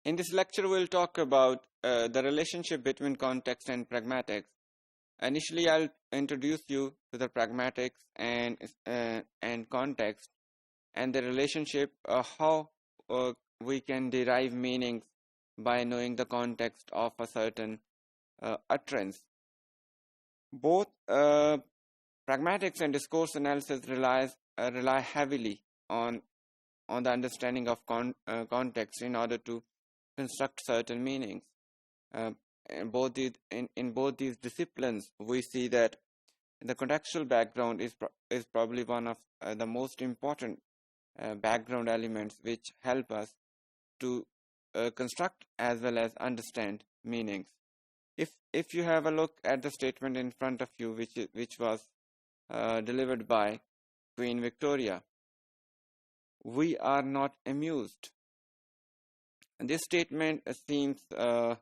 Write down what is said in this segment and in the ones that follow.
In this lecture, we'll talk about the relationship between context and pragmatics. Initially, I'll introduce you to the pragmatics and context and the relationship, how we can derive meanings by knowing the context of a certain utterance. Both pragmatics and discourse analysis rely heavily on the understanding of context in order to construct certain meanings. In both these disciplines, we see that the contextual background is probably one of the most important background elements which help us to construct as well as understand meanings. If you have a look at the statement in front of you, which was delivered by Queen Victoria, we are not amused. And this statement seems an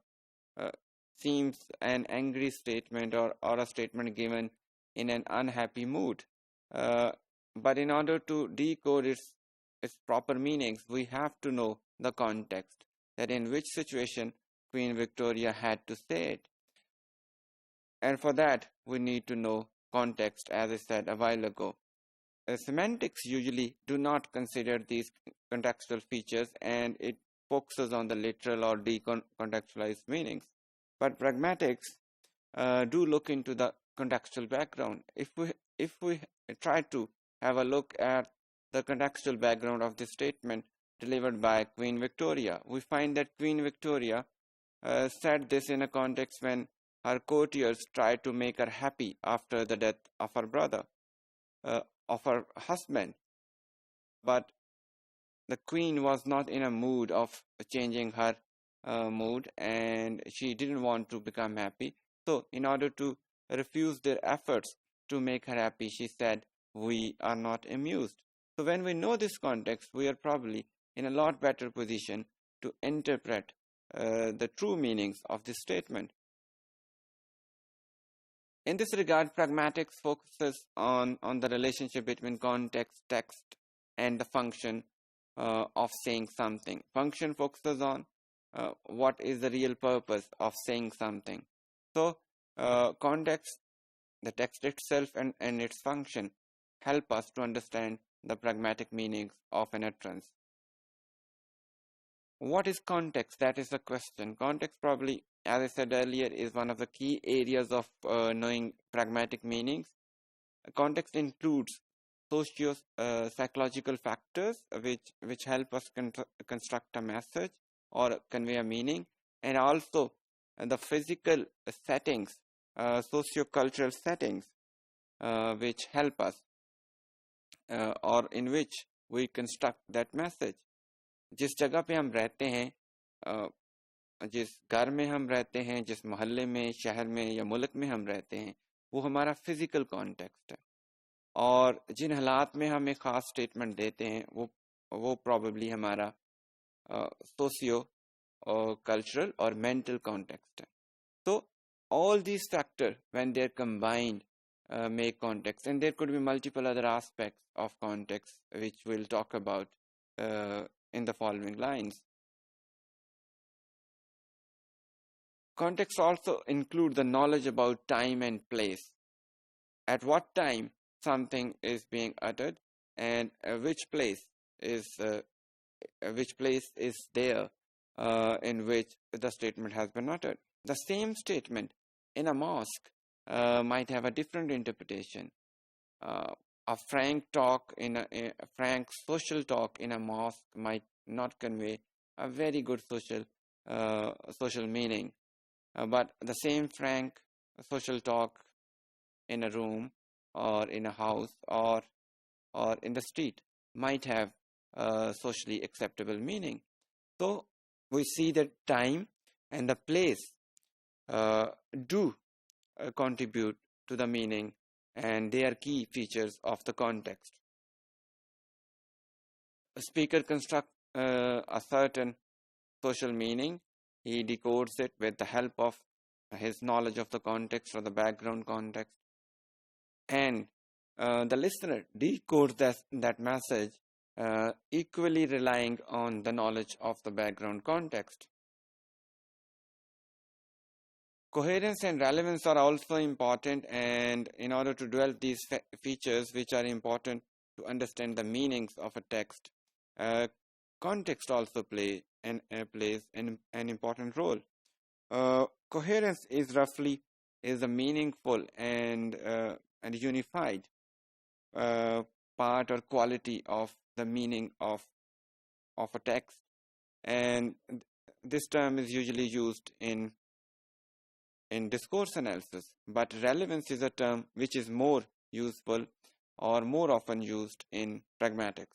angry statement or a statement given in an unhappy mood. But in order to decode its proper meanings, we have to know the context, that in which situation Queen Victoria had to say it. And for that, we need to know context, as I said a while ago. Semantics usually do not consider these contextual features, and it focuses on the literal or decontextualized meanings. But pragmatics do look into the contextual background. If we try to have a look at the contextual background of this statement delivered by Queen Victoria, we find that Queen Victoria said this in a context when her courtiers tried to make her happy after the death of her brother, of her husband. But the queen was not in a mood of changing her mood, and she didn't want to become happy. So in order to refuse their efforts to make her happy, she said, "We are not amused." So when we know this context, we are probably in a lot better position to interpret the true meanings of this statement. In this regard, pragmatics focuses on the relationship between context, text, and the function of saying something. Function focuses on what is the real purpose of saying something. So context, the text itself and its function help us to understand the pragmatic meanings of an utterance. What is context? That is the question. Context, probably, as I said earlier, is one of the key areas of knowing pragmatic meanings. Context includes socio-psychological factors which help us construct a message or convey a meaning, and also the physical settings, socio-cultural settings, which help us or in which we construct that message. जिस जगह पे हम रहते हैं, जिस घर में हम रहते हैं, जिस मोहल्ले में, शहर में या मुल्क में हम रहते हैं, वो हमारा फिजिकल कॉन्टेक्स्ट है. और जिन हालात में हम एक ख़ास स्टेटमेंट देते हैं, वो प्रॉबेबली हमारा सोशियो कल्चरल और मेंटल कॉन्टेक्स्ट है. तो all these factors, when they're combined, make context. And there could be multiple other aspects of context which we'll talk about in the following lines. Context also includes the knowledge about time and place. At what time something is being uttered, and which place is there in which the statement has been uttered. The same statement in a mosque might have a different interpretation. A frank talk a frank social talk in a mosque might not convey a very good social meaning, but the same frank social talk in a room or in a house or in the street might have socially acceptable meaning. So we see that time and the place do contribute to the meaning, and they are key features of the context. A speaker constructs a certain social meaning. He decodes it with the help of his knowledge of the context or the background context. And the listener decodes that message, equally relying on the knowledge of the background context. Coherence and relevance are also important, and in order to develop these features, which are important to understand the meanings of a text, uh, context also plays an important role. Coherence is a meaningful and unified part or quality of the meaning of a text, and this term is usually used in discourse analysis, but relevance is a term which is more useful or more often used in pragmatics.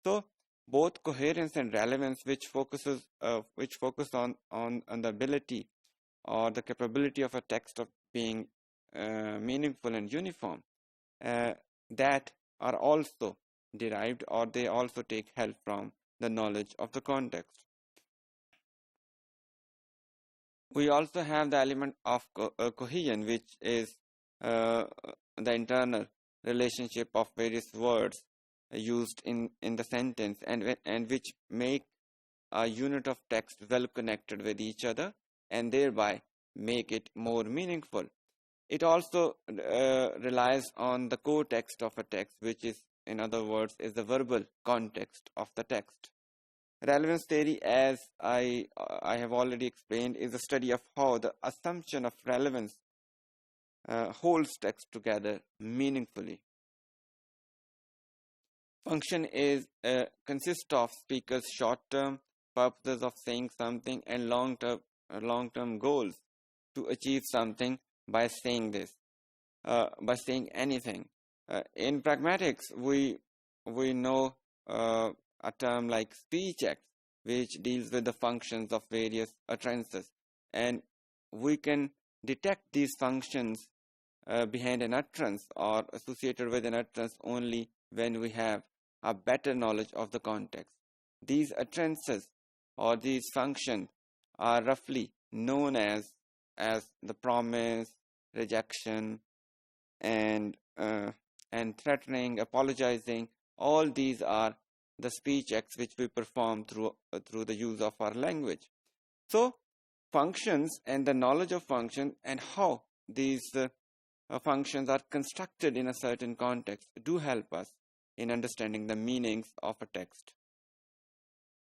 So both coherence and relevance, which focus on the ability or the capability of a text of being meaningful and uniform, uh, that are also derived, or they also take help from the knowledge of the context. We also have the element of cohesion, which is uh, the internal relationship of various words used in the sentence, and which make a unit of text well connected with each other and thereby make it more meaningful. It also relies on the core text of a text, which is, in other words, is the verbal context of the text. Relevance theory, as I have already explained, is a study of how the assumption of relevance holds text together meaningfully. Function is consists of speakers' short-term purposes of saying something and long-term goals to achieve something by saying this, by saying anything. In pragmatics, we know a term like speech acts, which deals with the functions of various utterances, and we can detect these functions behind an utterance or associated with an utterance only when we have a better knowledge of the context. These utterances or these functions are roughly known as the promise, rejection, and and threatening, apologizing. All these are the speech acts which we perform through the use of our language. So functions and the knowledge of function and how these functions are constructed in a certain context do help us in understanding the meanings of a text.